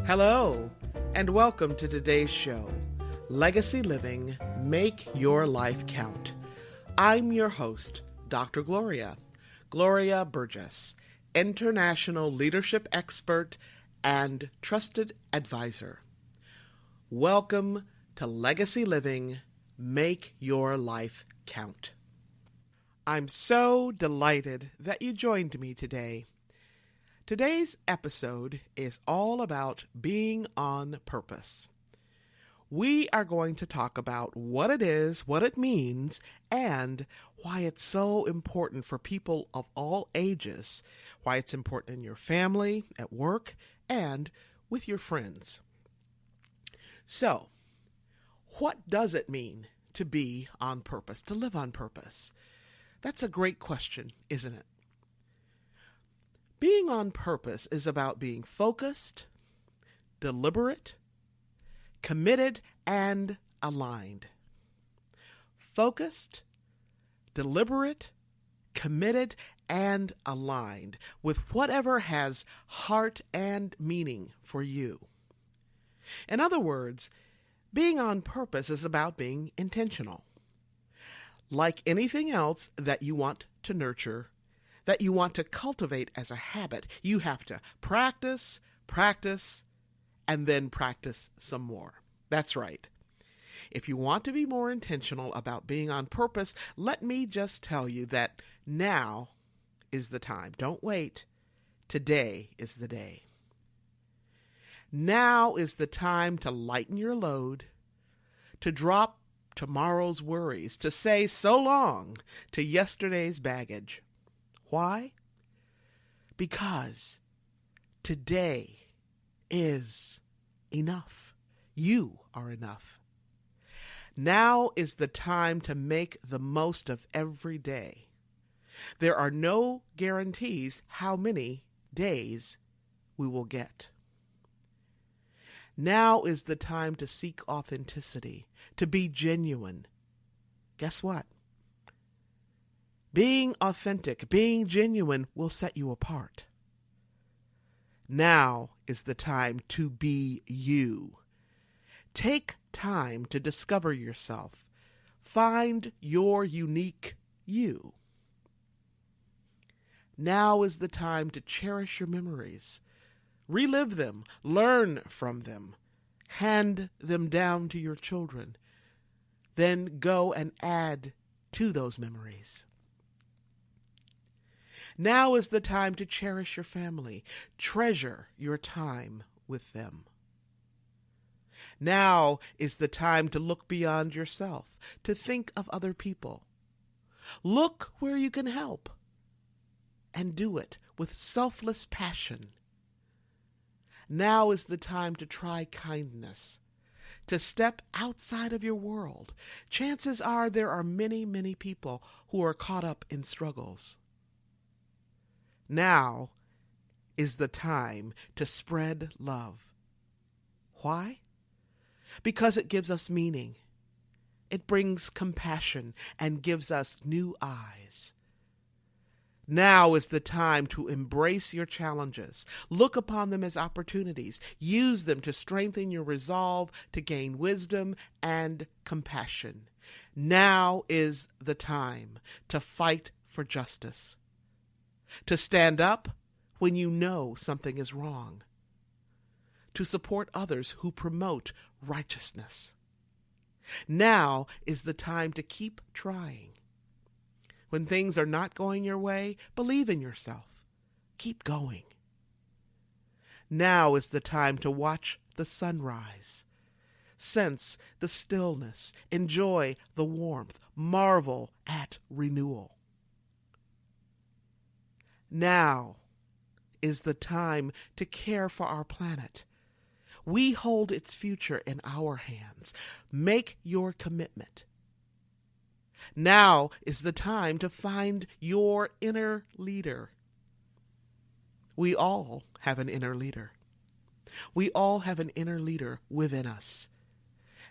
Hello, and welcome to today's show, Legacy Living, Make Your Life Count. I'm your host, Dr. Gloria Burgess, international leadership expert and trusted advisor. Welcome to Legacy Living, Make Your Life Count. I'm so delighted that you joined me today. Today's episode is all about being on purpose. We are going to talk about what it is, what it means, and why it's so important for people of all ages, why it's important in your family, at work, and with your friends. So, what does it mean to be on purpose, to live on purpose? That's a great question, isn't it? Being on purpose is about being focused, deliberate, committed, and aligned. Focused, deliberate, committed, and aligned with whatever has heart and meaning for you. In other words, being on purpose is about being intentional. Like anything else that you want to nurture, that you want to cultivate as a habit, you have to practice, and then practice some more. That's right. If you want to be more intentional about being on purpose, let me just tell you that now is the time. Don't wait. Today is the day. Now is the time to lighten your load, to drop tomorrow's worries, to say so long to yesterday's baggage. Why? Because today is enough. You are enough. Now is the time to make the most of every day. There are no guarantees how many days we will get. Now is the time to seek authenticity, to be genuine. Guess what? Being authentic, being genuine will set you apart. Now is the time to be you. Take time to discover yourself. Find your unique you. Now is the time to cherish your memories. Relive them, learn from them, hand them down to your children. Then go and add to those memories. Now is the time to cherish your family. Treasure your time with them. Now is the time to look beyond yourself, to think of other people. Look where you can help, and do it with selfless passion. Now is the time to try kindness, to step outside of your world. Chances are there are many, many people who are caught up in struggles. Now is the time to spread love. Why? Because it gives us meaning. It brings compassion and gives us new eyes. Now is the time to embrace your challenges. Look upon them as opportunities. Use them to strengthen your resolve, to gain wisdom and compassion. Now is the time to fight for justice. To stand up when you know something is wrong. To support others who promote righteousness. Now is the time to keep trying. When things are not going your way, believe in yourself. Keep going. Now is the time to watch the sunrise. Sense the stillness. Enjoy the warmth. Marvel at renewal. Now is the time to care for our planet. We hold its future in our hands. Make your commitment. Now is the time to find your inner leader. We all have an inner leader. We all have an inner leader within us.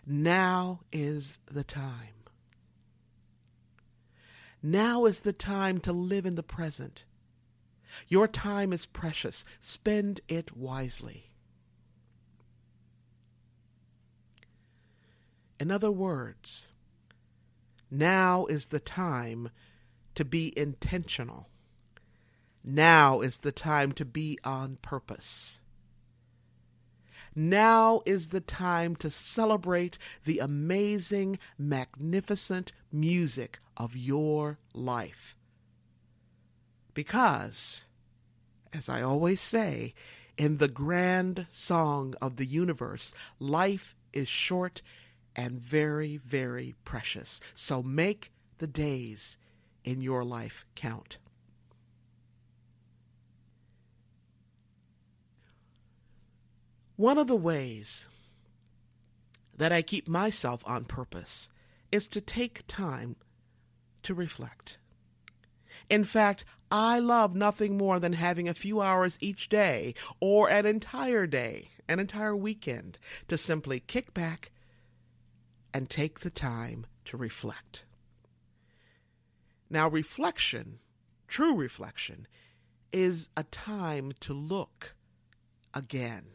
Now is the time. Now is the time to live in the present. Your time is precious. Spend it wisely. In other words, now is the time to be intentional. Now is the time to be on purpose. Now is the time to celebrate the amazing, magnificent music of your life. Because, as I always say, in the grand song of the universe, life is short and very, very precious. So make the days in your life count. One of the ways that I keep myself on purpose is to take time to reflect. In fact, I love nothing more than having a few hours each day or an entire day, an entire weekend, to simply kick back and take the time to reflect. Now, reflection, true reflection, is a time to look again.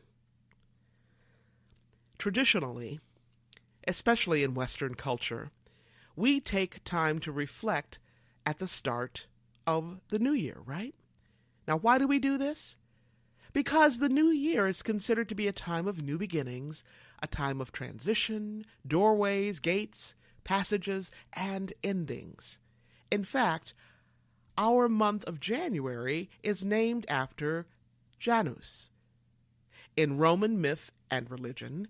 Traditionally, especially in Western culture, we take time to reflect at the start of the new year, right? Now, why do we do this? Because the new year is considered to be a time of new beginnings, a time of transition, doorways, gates, passages, and endings. In fact, our month of January is named after Janus. In Roman myth and religion,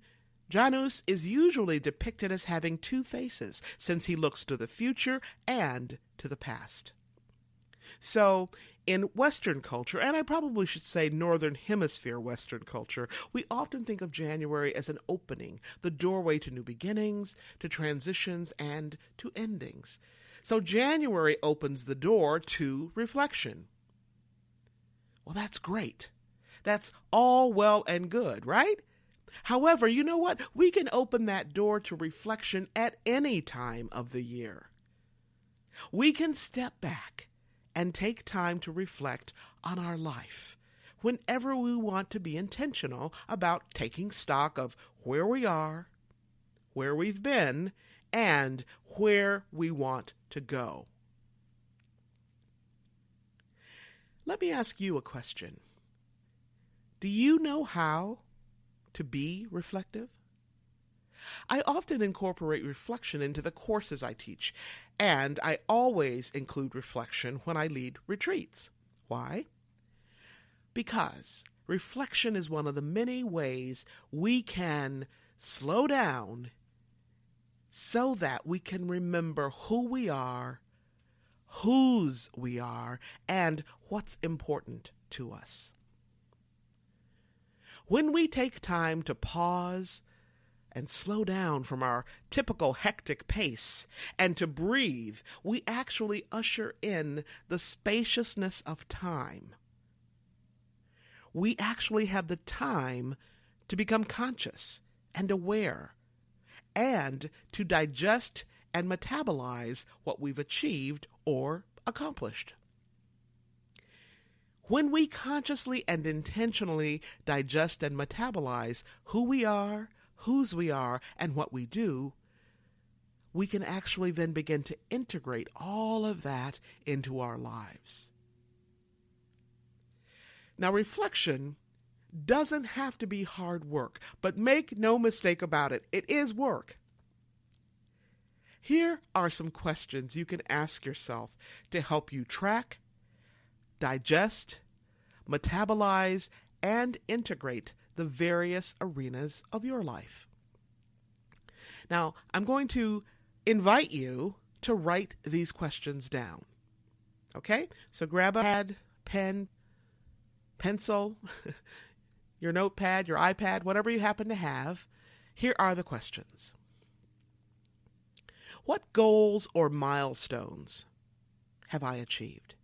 Janus is usually depicted as having two faces, since he looks to the future and to the past. So, in Western culture, and I probably should say Northern Hemisphere Western culture, we often think of January as an opening, the doorway to new beginnings, to transitions, and to endings. So January opens the door to reflection. Well, that's great. That's all well and good, right? However, you know what? We can open that door to reflection at any time of the year. We can step back and take time to reflect on our life whenever we want to be intentional about taking stock of where we are, where we've been, and where we want to go. Let me ask you a question. Do you know how to be reflective? I often incorporate reflection into the courses I teach, and I always include reflection when I lead retreats. Why? Because reflection is one of the many ways we can slow down so that we can remember who we are, whose we are, and what's important to us. When we take time to pause and slow down from our typical hectic pace and to breathe, we actually usher in the spaciousness of time. We actually have the time to become conscious and aware and to digest and metabolize what we've achieved or accomplished. When we consciously and intentionally digest and metabolize who we are, whose we are, and what we do, we can actually then begin to integrate all of that into our lives. Now, reflection doesn't have to be hard work, but make no mistake about it, it is work. Here are some questions you can ask yourself to help you track, digest, metabolize, and integrate the various arenas of your life. Now, I'm going to invite you to write these questions down. Okay? So grab a pad, pen, pencil, your notepad, your iPad, whatever you happen to have. Here are the questions. What goals or milestones have I achieved?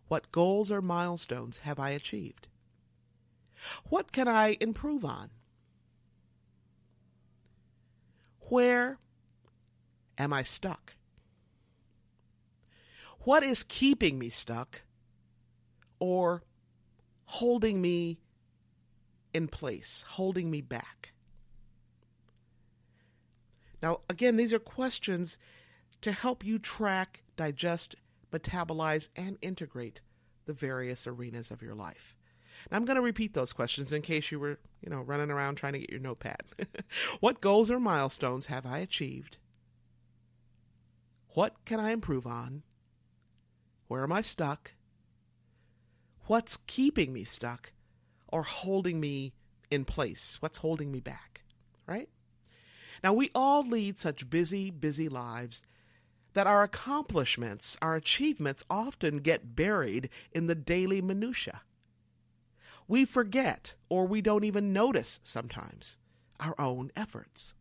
What goals or milestones have I achieved? What can I improve on? Where am I stuck? What is keeping me stuck or holding me in place, holding me back? Now, again, these are questions to help you track, digest, metabolize, and integrate the various arenas of your life. Now, I'm going to repeat those questions in case you were, running around trying to get your notepad. What goals or milestones have I achieved? What can I improve on? Where am I stuck? What's keeping me stuck or holding me in place? What's holding me back, right? Now, we all lead such busy, busy lives that our accomplishments, our achievements often get buried in the daily minutia. We forget, or we don't even notice sometimes, our own efforts.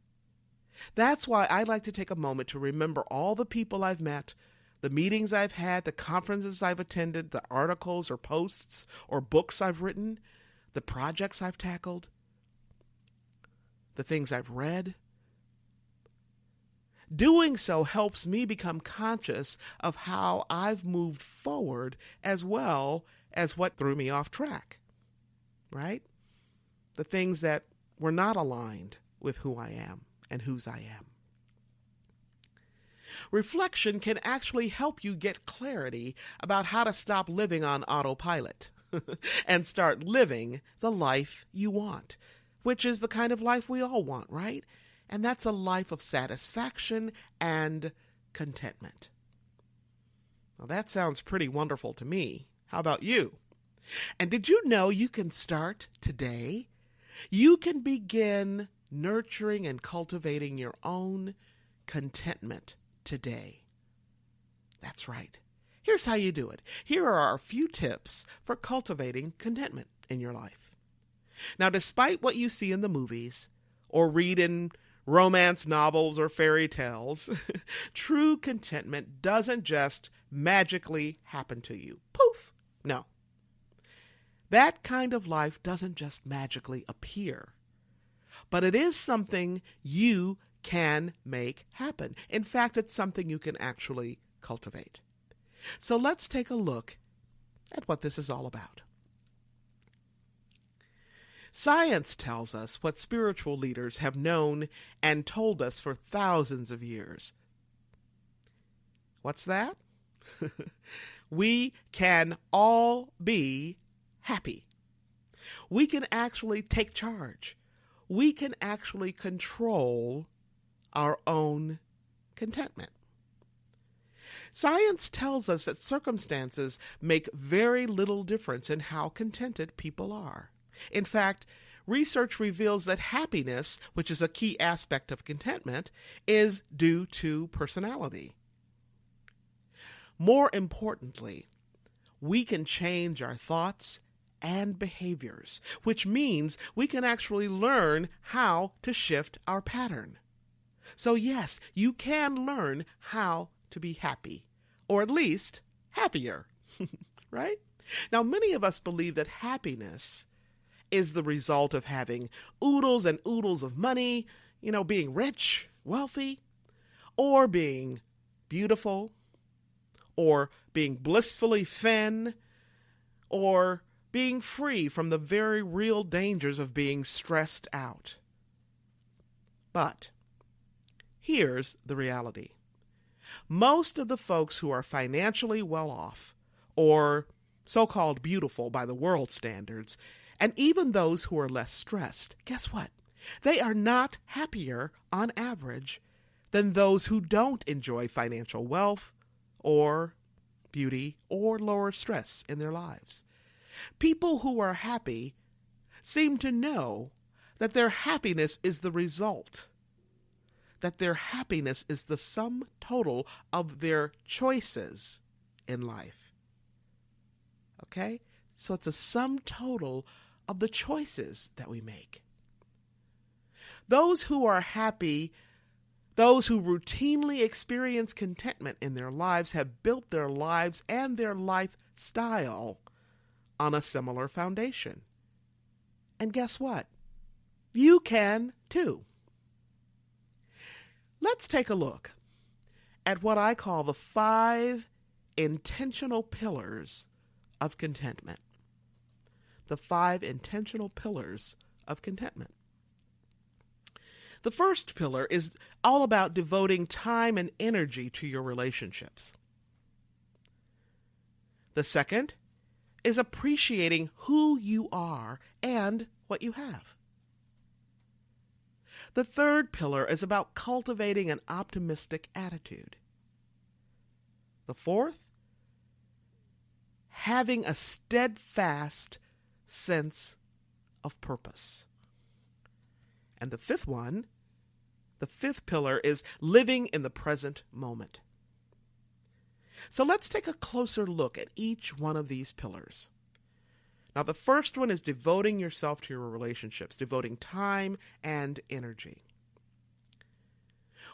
That's why I like to take a moment to remember all the people I've met, the meetings I've had, the conferences I've attended, the articles or posts or books I've written, the projects I've tackled, the things I've read. Doing so helps me become conscious of how I've moved forward as well as what threw me off track, right? The things that were not aligned with who I am and whose I am. Reflection can actually help you get clarity about how to stop living on autopilot and start living the life you want, which is the kind of life we all want, right? And that's a life of satisfaction and contentment. Well, that sounds pretty wonderful to me. How about you? And did you know you can start today? You can begin nurturing and cultivating your own contentment today. That's right. Here's how you do it. Here are a few tips for cultivating contentment in your life. Now, despite what you see in the movies or read in romance novels or fairy tales, true contentment doesn't just magically happen to you. Poof! No. That kind of life doesn't just magically appear, but it is something you can make happen. In fact, it's something you can actually cultivate. So let's take a look at what this is all about. Science tells us what spiritual leaders have known and told us for thousands of years. What's that? We can all be happy. We can actually take charge. We can actually control our own contentment. Science tells us that circumstances make very little difference in how contented people are. In fact, research reveals that happiness, which is a key aspect of contentment, is due to personality. More importantly, we can change our thoughts and behaviors, which means we can actually learn how to shift our pattern. So yes, you can learn how to be happy, or at least happier, right? Now, many of us believe that happiness is the result of having oodles and oodles of money, being rich, wealthy, or being beautiful, or being blissfully thin, or being free from the very real dangers of being stressed out. But here's the reality. Most of the folks who are financially well off, or so-called beautiful by the world standards, and even those who are less stressed, guess what? They are not happier on average than those who don't enjoy financial wealth or beauty or lower stress in their lives. People who are happy seem to know that their happiness is the result, that their happiness is the sum total of their choices in life. Okay? So it's a sum total of the choices that we make. Those who are happy, those who routinely experience contentment in their lives, have built their lives and their lifestyle on a similar foundation. And guess what? You can too. Let's take a look at what I call the 5 intentional pillars of contentment. The 5 intentional pillars of contentment. The first pillar is all about devoting time and energy to your relationships. The second is appreciating who you are and what you have. The third pillar is about cultivating an optimistic attitude. The fourth, having a steadfast sense of purpose. And the fifth pillar is living in the present moment. So let's take a closer look at each one of these pillars. Now, the first one is devoting yourself to your relationships, devoting time and energy.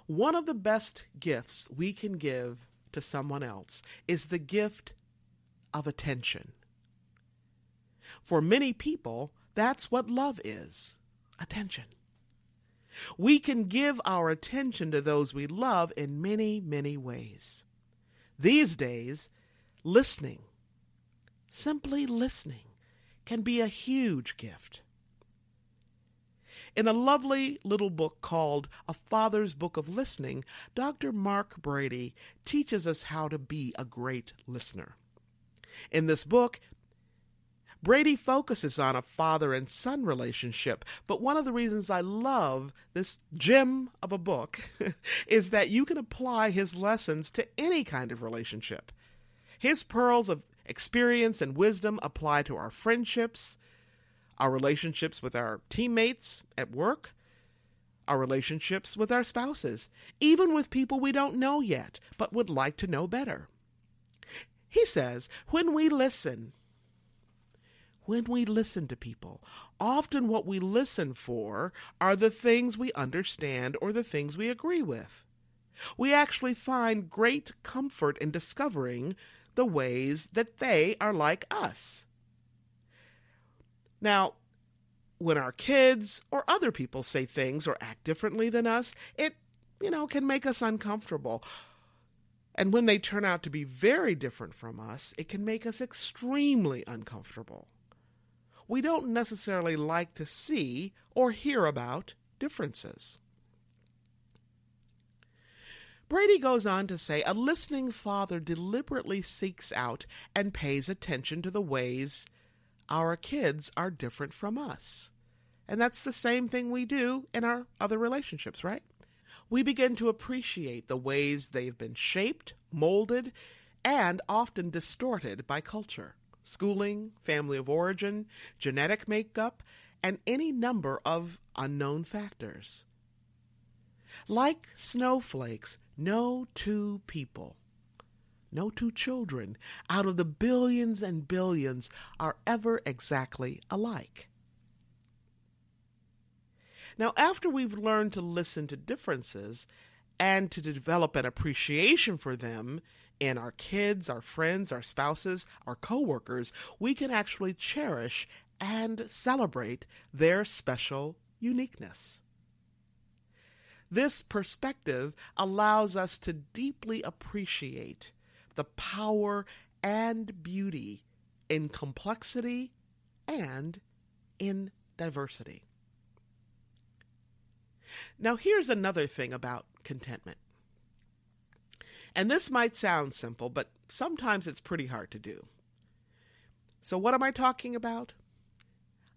One of the best gifts we can give to someone else is the gift of attention. For many people, that's what love is, attention. We can give our attention to those we love in many, many ways. These days, listening, simply listening, can be a huge gift. In a lovely little book called A Father's Book of Listening, Dr. Mark Brady teaches us how to be a great listener. In this book, Brady focuses on a father and son relationship, but one of the reasons I love this gem of a book is that you can apply his lessons to any kind of relationship. His pearls of experience and wisdom apply to our friendships, our relationships with our teammates at work, our relationships with our spouses, even with people we don't know yet, but would like to know better. He says, when we listen to people, often what we listen for are the things we understand or the things we agree with. We actually find great comfort in discovering the ways that they are like us. Now, when our kids or other people say things or act differently than us, it, can make us uncomfortable. And when they turn out to be very different from us, it can make us extremely uncomfortable. We don't necessarily like to see or hear about differences. Brady goes on to say, a listening father deliberately seeks out and pays attention to the ways our kids are different from us. And that's the same thing we do in our other relationships, right? We begin to appreciate the ways they've been shaped, molded, and often distorted by culture, schooling, family of origin, genetic makeup, and any number of unknown factors. Like snowflakes, no two people, no two children out of the billions and billions are ever exactly alike. Now, after we've learned to listen to differences and to develop an appreciation for them in our kids, our friends, our spouses, our coworkers, we can actually cherish and celebrate their special uniqueness. This perspective allows us to deeply appreciate the power and beauty in complexity and in diversity. Now, here's another thing about contentment. And this might sound simple, but sometimes it's pretty hard to do. So what am I talking about?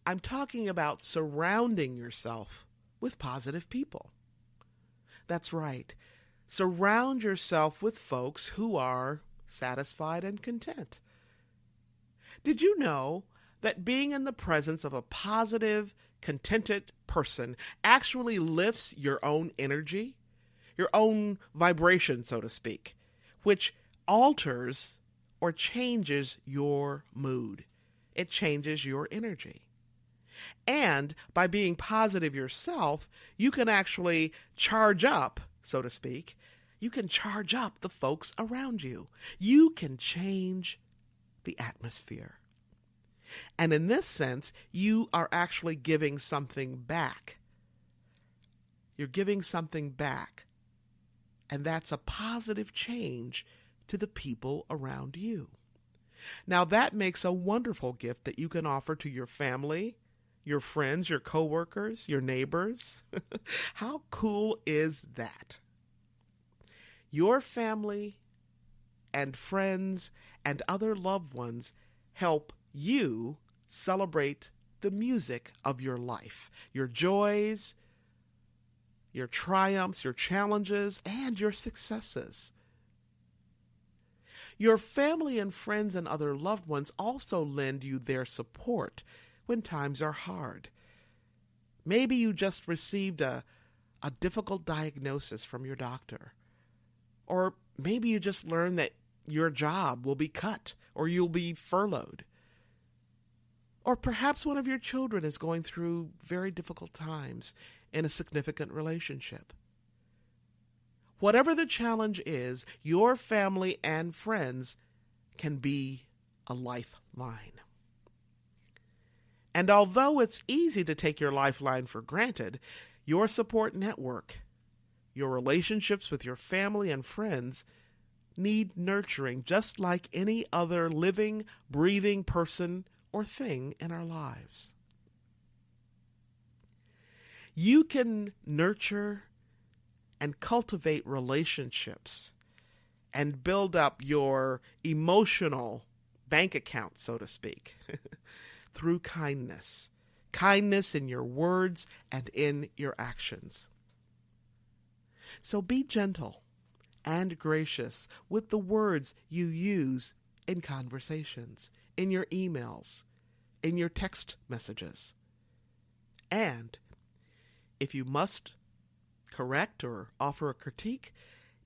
I'm talking about surrounding yourself with positive people. That's right. Surround yourself with folks who are satisfied and content. Did you know that being in the presence of a positive, contented person actually lifts your own energy, your own vibration, so to speak, which alters or changes your mood? It changes your energy. And by being positive yourself, you can actually charge up, so to speak. You can charge up the folks around you. You can change the atmosphere. And in this sense, you are actually giving something back. You're giving something back. And that's a positive change to the people around you. Now, that makes a wonderful gift that you can offer to your family, your friends, your coworkers, your neighbors. How cool is that? Your family and friends and other loved ones help you celebrate the music of your life, your joys, your triumphs, your challenges, and your successes. Your family and friends and other loved ones also lend you their support when times are hard. Maybe you just received a difficult diagnosis from your doctor. Or maybe you just learned that your job will be cut or you'll be furloughed. Or perhaps one of your children is going through very difficult times in a significant relationship. Whatever the challenge is, your family and friends can be a lifeline. And although it's easy to take your lifeline for granted, your support network, your relationships with your family and friends need nurturing just like any other living, breathing person or thing in our lives. You can nurture and cultivate relationships and build up your emotional bank account, so to speak, through kindness. Kindness in your words and in your actions. So be gentle and gracious with the words you use in conversations, in your emails, in your text messages. And if you must correct or offer a critique,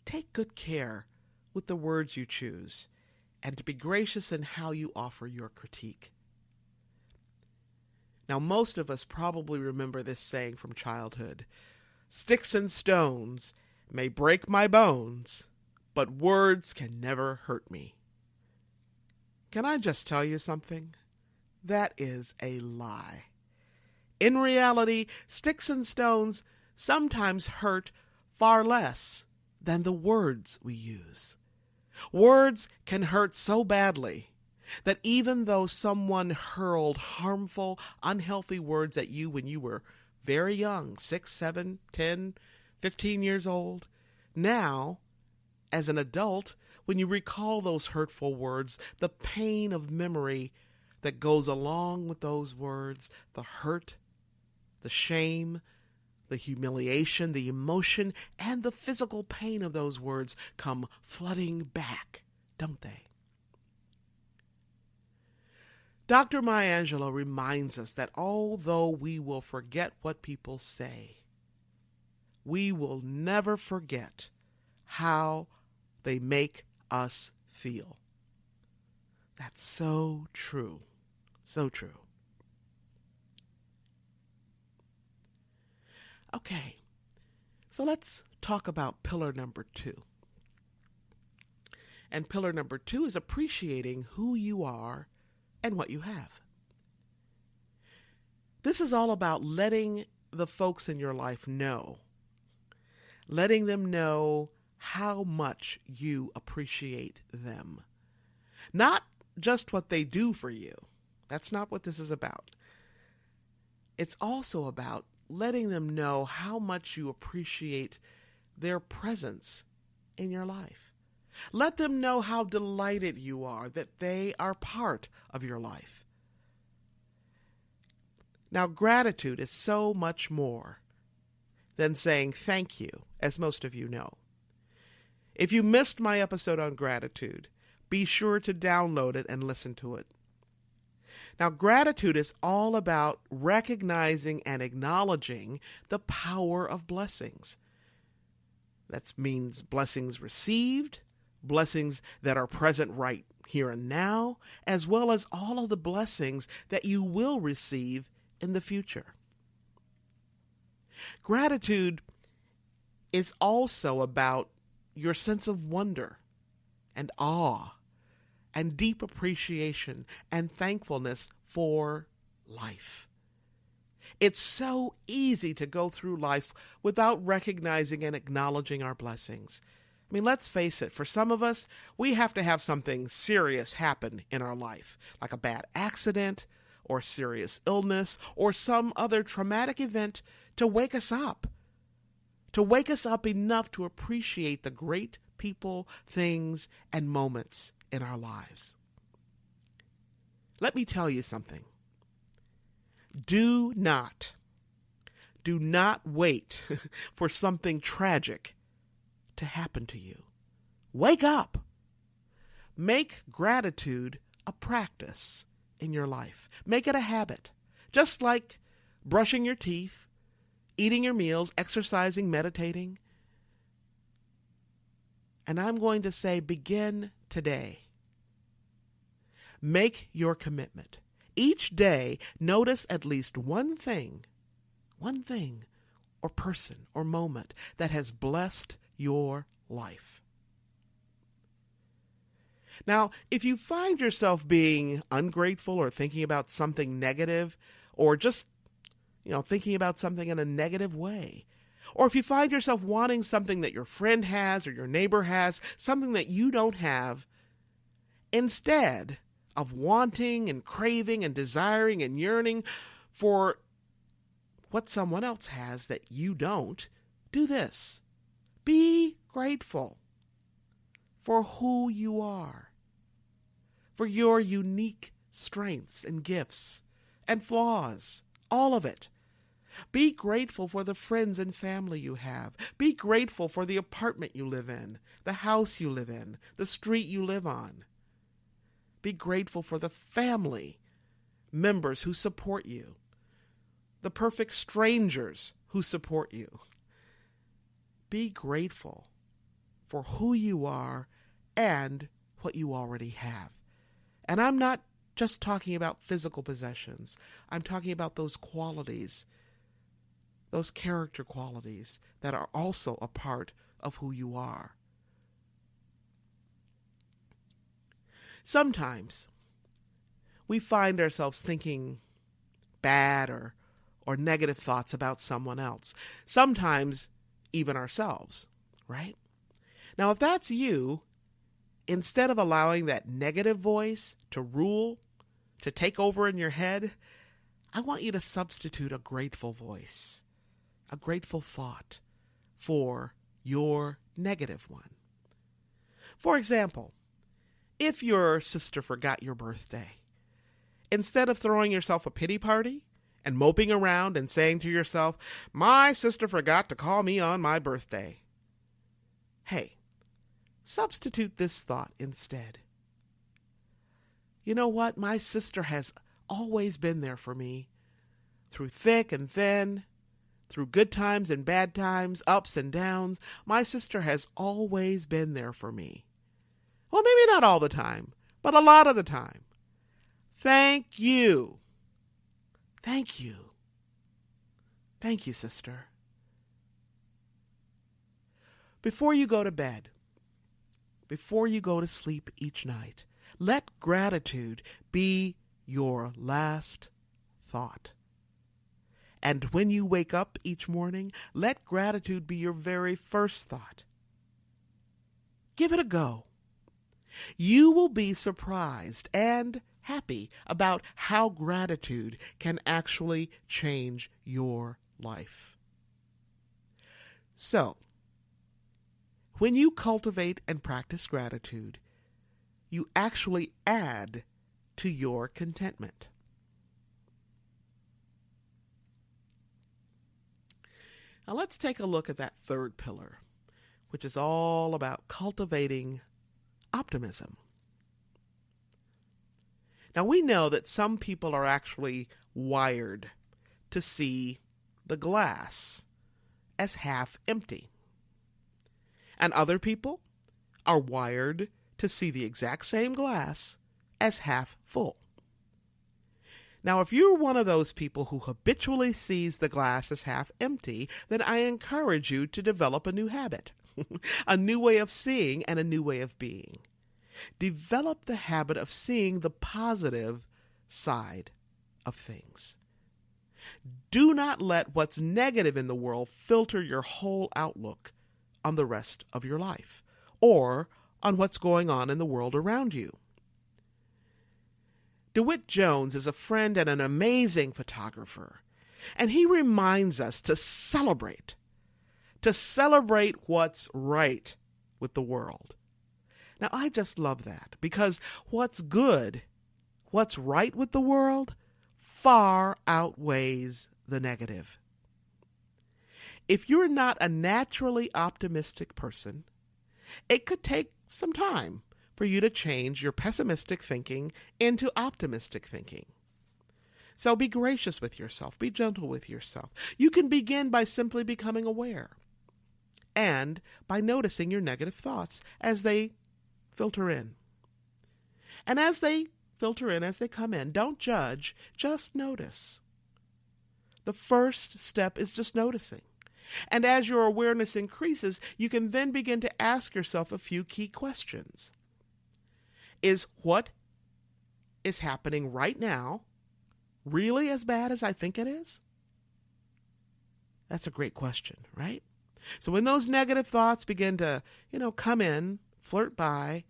take good care with the words you choose and to be gracious in how you offer your critique. Now, most of us probably remember this saying from childhood: "Sticks and stones may break my bones, but words can never hurt me." Can I just tell you something? That is a lie. In reality, sticks and stones sometimes hurt far less than the words we use. Words can hurt so badly that even though someone hurled harmful, unhealthy words at you when you were very young, 6, 7, 10, 15 years old, now, as an adult, when you recall those hurtful words, the pain of memory that goes along with those words, the hurt, the shame, the humiliation, the emotion, and the physical pain of those words come flooding back, don't they? Dr. Maya Angelou reminds us that although we will forget what people say, we will never forget how they make us feel. That's so true. So true. Okay, so let's talk about pillar number 2. And pillar number 2 is appreciating who you are and what you have. This is all about letting the folks in your life know, letting them know how much you appreciate them. Not just what they do for you. That's not what this is about. It's also about letting them know how much you appreciate their presence in your life. Let them know how delighted you are that they are part of your life. Now, gratitude is so much more than saying thank you, as most of you know. If you missed my episode on gratitude, be sure to download it and listen to it. Now, gratitude is all about recognizing and acknowledging the power of blessings. That means blessings received, blessings that are present right here and now, as well as all of the blessings that you will receive in the future. Gratitude is also about your sense of wonder and awe and deep appreciation and thankfulness for life. It's so easy to go through life without recognizing and acknowledging our blessings. I mean, let's face it, for some of us, we have to have something serious happen in our life, like a bad accident or serious illness or some other traumatic event to wake us up enough to appreciate the great people, things, and moments in our lives. Let me tell you something. Do not wait for something tragic to happen to you. Wake up. Make gratitude a practice in your life. Make it a habit. Just like brushing your teeth, eating your meals, exercising, meditating. And I'm going to say, begin today. Make your commitment. Each day, notice at least one thing or person or moment that has blessed your life. Now, if you find yourself being ungrateful or thinking about something negative, or just, thinking about something in a negative way, or if you find yourself wanting something that your friend has or your neighbor has, something that you don't have, instead of wanting and craving and desiring and yearning for what someone else has that you don't, do this. Be grateful for who you are, for your unique strengths and gifts and flaws, all of it. Be grateful for the friends and family you have. Be grateful for the apartment you live in, the house you live in, the street you live on. Be grateful for the family members who support you, the perfect strangers who support you. Be grateful for who you are and what you already have. And I'm not just talking about physical possessions. I'm talking about those qualities, those character qualities that are also a part of who you are. Sometimes we find ourselves thinking bad or negative thoughts about someone else. Sometimes even ourselves, right? Now, if that's you, instead of allowing that negative voice to rule, to take over in your head, I want you to substitute a grateful voice, a grateful thought for your negative one. For example, if your sister forgot your birthday, instead of throwing yourself a pity party and moping around and saying to yourself, "My sister forgot to call me on my birthday," hey, substitute this thought instead. You know what? My sister has always been there for me, through thick and thin, through good times and bad times, ups and downs. My sister has always been there for me. Well, maybe not all the time, but a lot of the time. Thank you. Thank you. Thank you, sister. Before you go to bed, before you go to sleep each night, let gratitude be your last thought. And when you wake up each morning, let gratitude be your very first thought. Give it a go. You will be surprised and happy about how gratitude can actually change your life. So, when you cultivate and practice gratitude, you actually add to your contentment. Now let's take a look at that third pillar, which is all about cultivating optimism. Now we know that some people are actually wired to see the glass as half empty. And other people are wired to see the exact same glass as half full. Now, if you're one of those people who habitually sees the glass as half empty, then I encourage you to develop a new habit, a new way of seeing and a new way of being. Develop the habit of seeing the positive side of things. Do not let what's negative in the world filter your whole outlook on the rest of your life or on what's going on in the world around you. DeWitt Jones is a friend and an amazing photographer, and he reminds us to celebrate what's right with the world. Now, I just love that because what's good, what's right with the world, far outweighs the negative. If you're not a naturally optimistic person, it could take some time for you to change your pessimistic thinking into optimistic thinking. So be gracious with yourself. Be gentle with yourself. You can begin by simply becoming aware and by noticing your negative thoughts as they filter in. And as they filter in, as they come in, don't judge, just notice. The first step is just noticing. And as your awareness increases, you can then begin to ask yourself a few key questions. Is what is happening right now really as bad as I think it is? That's a great question, right? So when those negative thoughts begin to, come in, flirt by,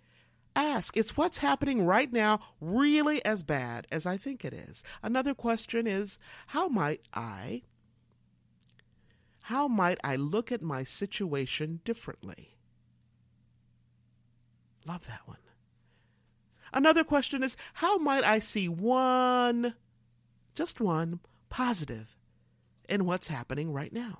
ask, is what's happening right now really as bad as I think it is? Another question is, how might I look at my situation differently? Love that one. Another question is, how might I see just one positive in what's happening right now?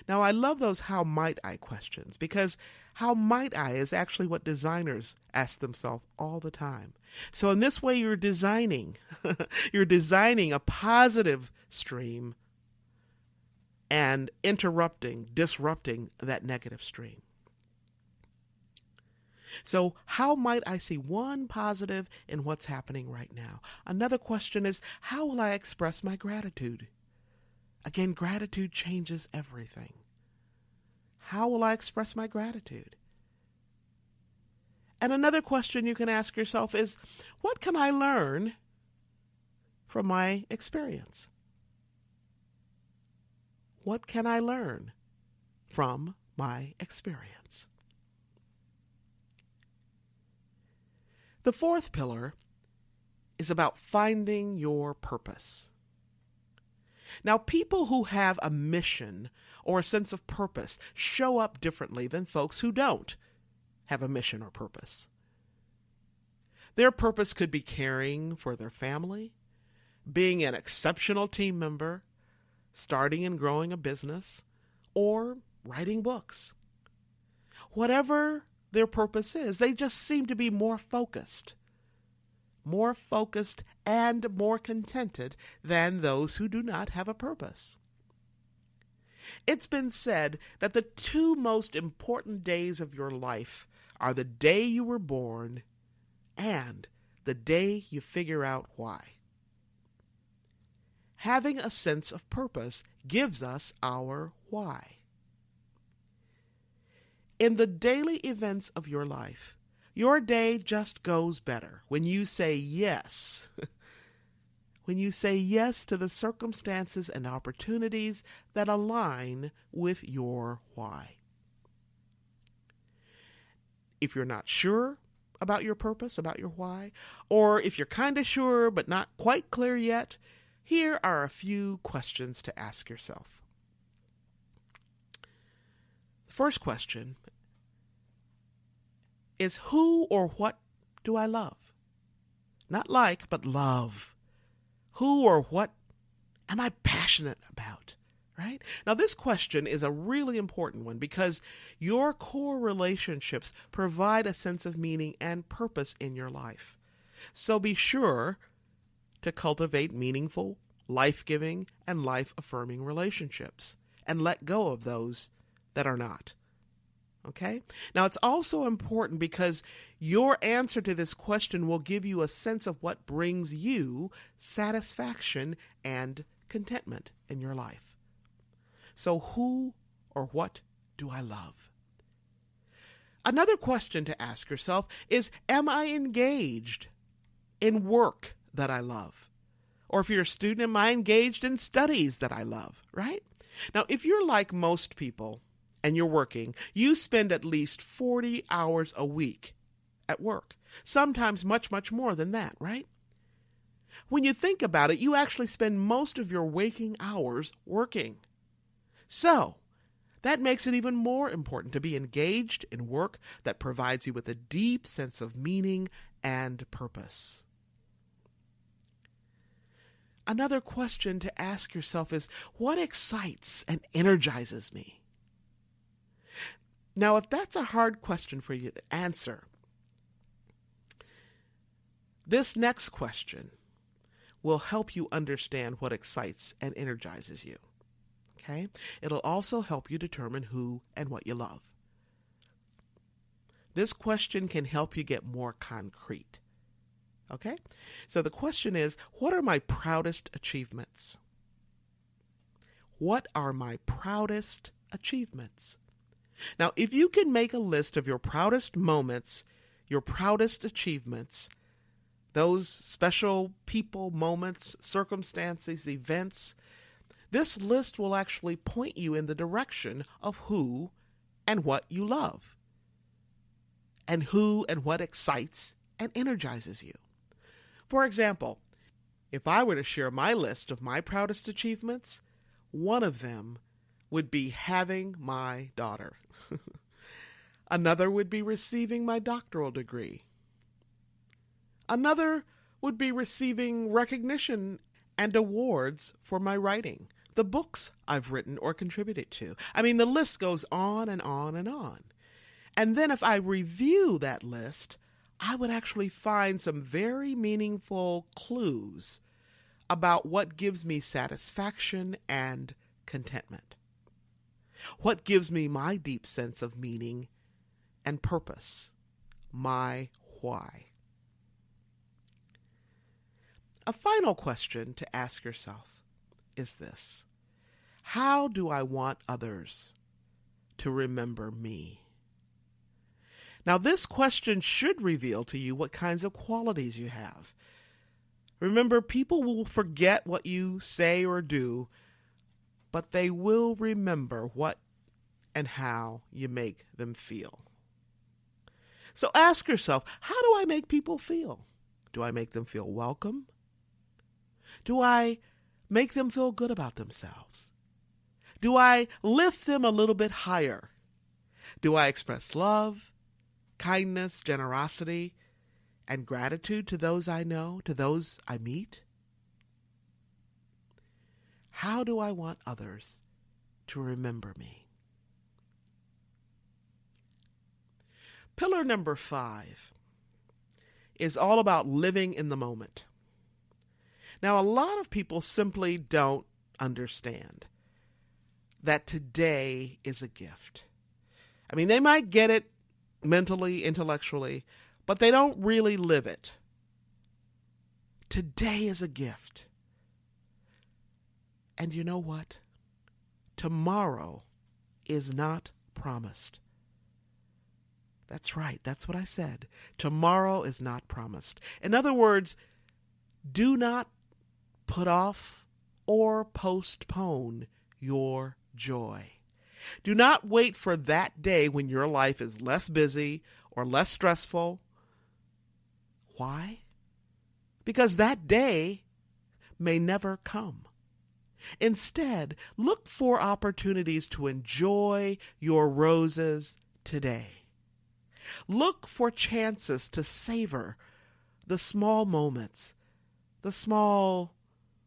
Now, I love those how might I questions because how might I is actually what designers ask themselves all the time. So in this way, you're designing a positive stream and disrupting that negative stream. So how might I see one positive in what's happening right now? Another question is, how will I express my gratitude? Again, gratitude changes everything. How will I express my gratitude? And another question you can ask yourself is, what can I learn from my experience? What can I learn from my experience? The fourth pillar is about finding your purpose. Now, people who have a mission or a sense of purpose show up differently than folks who don't have a mission or purpose. Their purpose could be caring for their family, being an exceptional team member, starting and growing a business, or writing books. Whatever their purpose is, they just seem to be more focused and more contented than those who do not have a purpose. It's been said that the two most important days of your life are the day you were born and the day you figure out why. Having a sense of purpose gives us our why. In the daily events of your life, your day just goes better when you say yes. When you say yes to the circumstances and opportunities that align with your why. If you're not sure about your purpose, about your why, or if you're kind of sure but not quite clear yet, here are a few questions to ask yourself. The first question is, who or what do I love? Not like, but love. Who or what am I passionate about? Right? Now, this question is a really important one because your core relationships provide a sense of meaning and purpose in your life. So be sure to cultivate meaningful, life-giving, and life-affirming relationships and let go of those that are not. Okay? Now, it's also important because your answer to this question will give you a sense of what brings you satisfaction and contentment in your life. So who or what do I love? Another question to ask yourself is, am I engaged in work that I love? Or if you're a student, am I engaged in studies that I love, right? Now, if you're like most people and you're working, you spend at least 40 hours a week at work. Sometimes much, much more than that, right? When you think about it, you actually spend most of your waking hours working. So, that makes it even more important to be engaged in work that provides you with a deep sense of meaning and purpose. Another question to ask yourself is, what excites and energizes me? Now, if that's a hard question for you to answer, this next question will help you understand what excites and energizes you. Okay? It'll also help you determine who and what you love. This question can help you get more concrete. Okay? So the question is, what are my proudest achievements? What are my proudest achievements? Now, if you can make a list of your proudest moments, your proudest achievements, those special people, moments, circumstances, events, this list will actually point you in the direction of who and what you love, and who and what excites and energizes you. For example, if I were to share my list of my proudest achievements, one of them would be having my daughter. Another would be receiving my doctoral degree. Another would be receiving recognition and awards for my writing, the books I've written or contributed to. I mean, the list goes on and on and on. And then if I review that list, I would actually find some very meaningful clues about what gives me satisfaction and contentment. What gives me my deep sense of meaning and purpose, my why. A final question to ask yourself is this: how do I want others to remember me? Now, this question should reveal to you what kinds of qualities you have. Remember, people will forget what you say or do, but they will remember what and how you make them feel. So ask yourself, how do I make people feel? Do I make them feel welcome? Do I make them feel good about themselves? Do I lift them a little bit higher? Do I express love, kindness, generosity, and gratitude to those I know, to those I meet? How do I want others to remember me? Pillar number 5 is all about living in the moment. Now, a lot of people simply don't understand that today is a gift. I mean, they might get it mentally, intellectually, but they don't really live it. Today is a gift. And you know what? Tomorrow is not promised. That's right. That's what I said. Tomorrow is not promised. In other words, do not put off or postpone your joy. Do not wait for that day when your life is less busy or less stressful. Why? Because that day may never come. Instead, look for opportunities to enjoy your roses today. Look for chances to savor the small moments, the small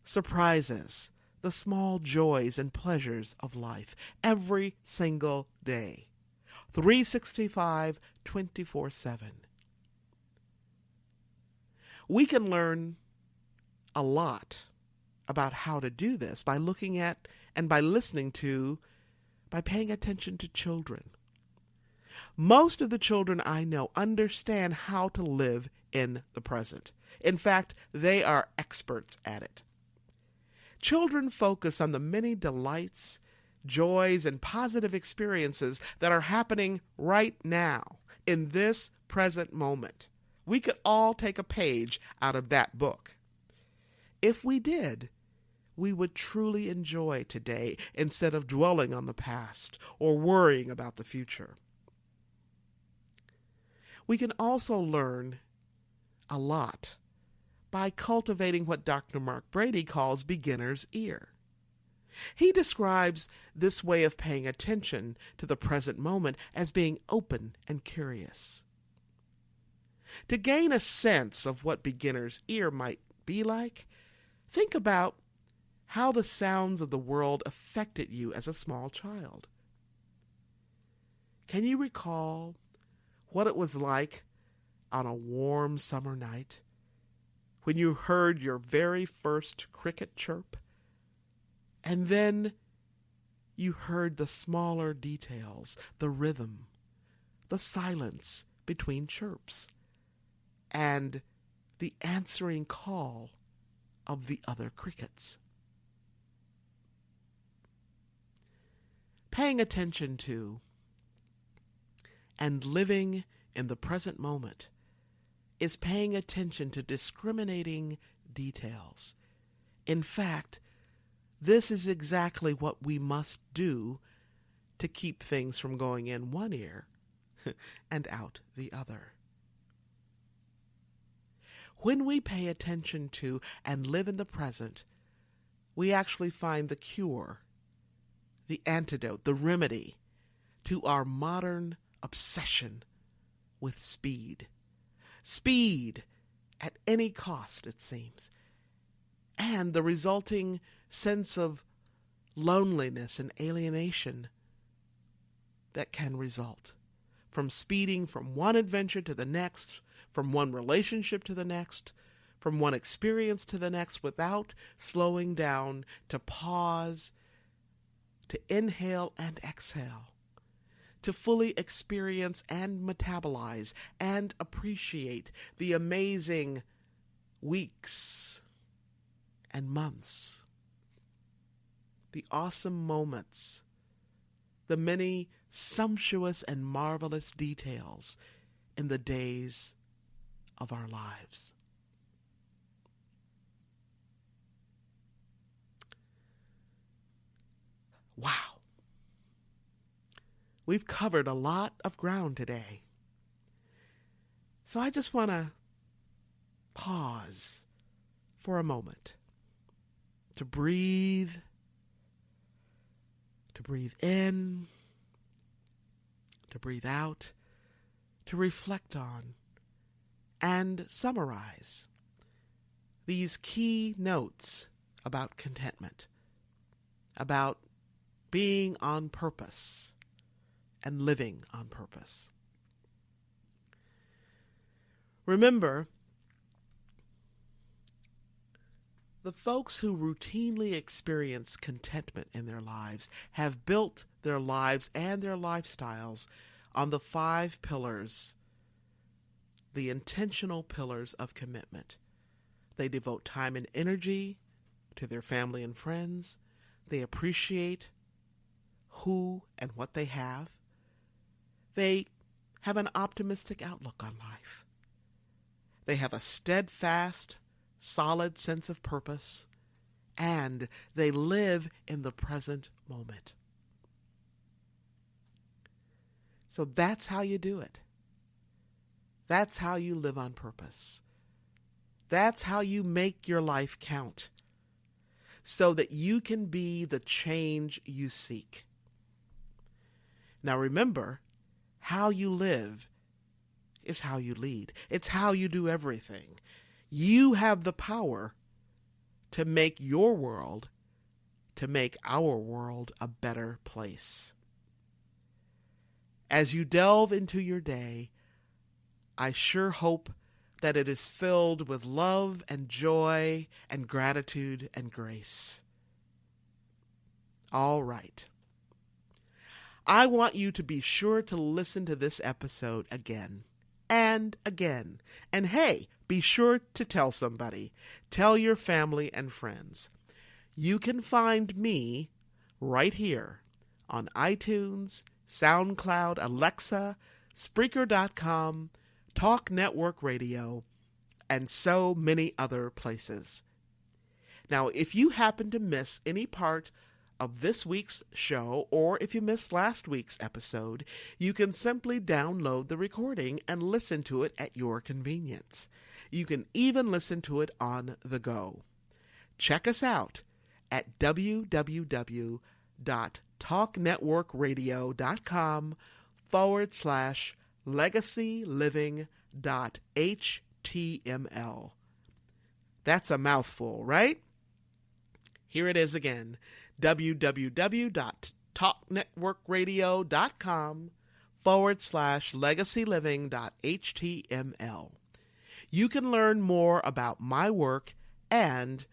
surprises, the small joys and pleasures of life every single day. 365, 24/7. We can learn a lot about how to do this by looking at and by listening to, by paying attention to children. Most of the children I know understand how to live in the present. In fact, they are experts at it. Children focus on the many delights, joys, and positive experiences that are happening right now, in this present moment. We could all take a page out of that book. If we did, we would truly enjoy today instead of dwelling on the past or worrying about the future. We can also learn a lot by cultivating what Dr. Mark Brady calls beginner's ear. He describes this way of paying attention to the present moment as being open and curious. To gain a sense of what beginner's ear might be like, think about how the sounds of the world affected you as a small child. Can you recall what it was like on a warm summer night when you heard your very first cricket chirp? And then you heard the smaller details, the rhythm, the silence between chirps, and the answering call of the other crickets. Paying attention to and living in the present moment is paying attention to discriminating details. In fact, this is exactly what we must do to keep things from going in one ear and out the other. When we pay attention to and live in the present, we actually find the cure, the antidote, the remedy to our modern obsession with speed. Speed at any cost, it seems. And the resulting sense of loneliness and alienation that can result from speeding from one adventure to the next, from one relationship to the next, from one experience to the next, without slowing down to pause, to inhale and exhale, to fully experience and metabolize and appreciate the amazing weeks and months, the awesome moments, the many sumptuous and marvelous details in the days of our lives. Wow. We've covered a lot of ground today. So I just want to pause for a moment to breathe in, to breathe out, to reflect on, and summarize these key notes about contentment, about being on purpose and living on purpose. Remember, the folks who routinely experience contentment in their lives have built their lives and their lifestyles on the 5 pillars, the intentional pillars of commitment. They devote time and energy to their family and friends. They appreciate who and what they have. They have an optimistic outlook on life. They have a steadfast, solid sense of purpose, and they live in the present moment. So that's how you do it. That's how you live on purpose. That's how you make your life count so that you can be the change you seek. Now remember, how you live is how you lead. It's how you do everything. You have the power to make your world, to make our world a better place. As you delve into your day, I sure hope that it is filled with love and joy and gratitude and grace. All right. I want you to be sure to listen to this episode again and again. And hey, be sure to tell somebody. Tell your family and friends. You can find me right here on iTunes, SoundCloud, Alexa, Spreaker.com, Talk Network Radio, and so many other places. Now, if you happen to miss any part of this week's show, or if you missed last week's episode, you can simply download the recording and listen to it at your convenience. You can even listen to it on the go. Check us out at www.talknetworkradio.com/legacyliving.html. That's a mouthful, right? Here it is again, www.talknetworkradio.com/legacyliving.html. You can learn more about my work and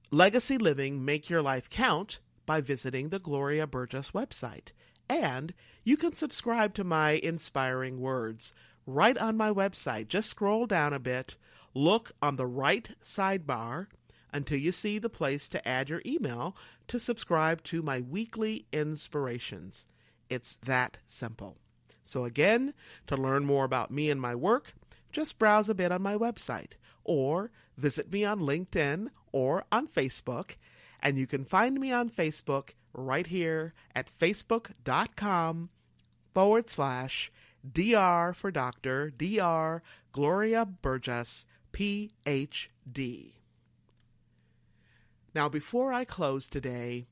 Legacy Living Make Your Life Count by visiting the Gloria Burgess website. And you can subscribe to my inspiring words right on my website. Just scroll down a bit, look on the right sidebar until you see the place to add your email to subscribe to my weekly inspirations. It's that simple. So again, to learn more about me and my work, just browse a bit on my website or visit me on LinkedIn or on Facebook. And you can find me on Facebook right here at facebook.com/DR for Dr. DR Gloria Burgess, PhD. Now, before I close today,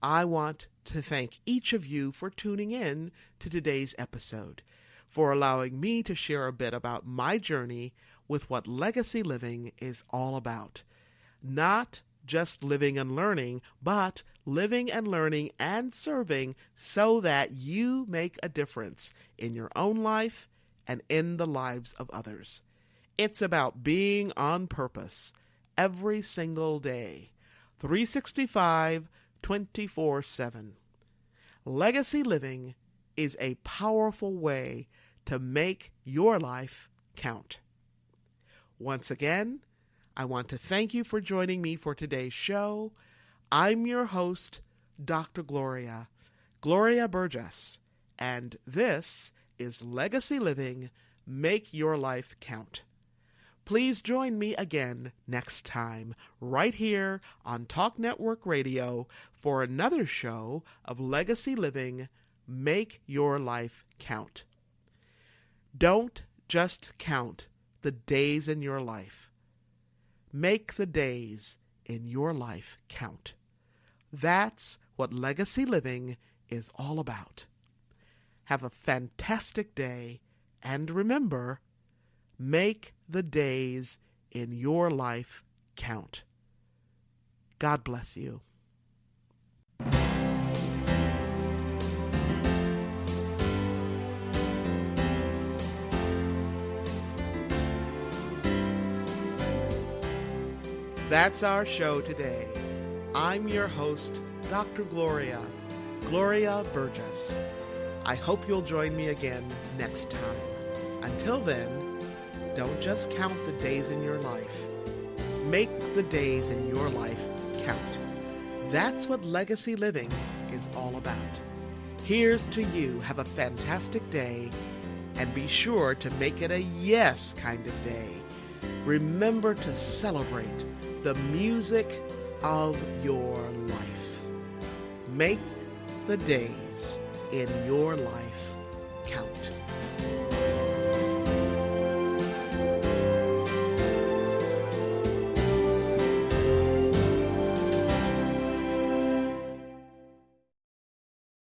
I want to thank each of you for tuning in to today's episode, for allowing me to share a bit about my journey with what legacy living is all about. Not just living and learning, but living and learning and serving so that you make a difference in your own life and in the lives of others. It's about being on purpose every single day, 365, 24/7. Legacy living is a powerful way to make your life count. Once again, I want to thank you for joining me for today's show. I'm your host, Dr. Gloria Burgess, and this is Legacy Living Make Your Life Count. Please join me again next time, right here on Talk Network Radio, for another show of Legacy Living Make Your Life Count. Don't just count the days in your life. Make the days in your life count. That's what legacy living is all about. Have a fantastic day, and remember, make the days in your life count. God bless you. That's our show today. I'm your host, Dr. Gloria Burgess. I hope you'll join me again next time. Until then, don't just count the days in your life. Make the days in your life count. That's what legacy living is all about. Here's to you. Have a fantastic day, and be sure to make it a yes kind of day. Remember to celebrate the music of your life. Make the days in your life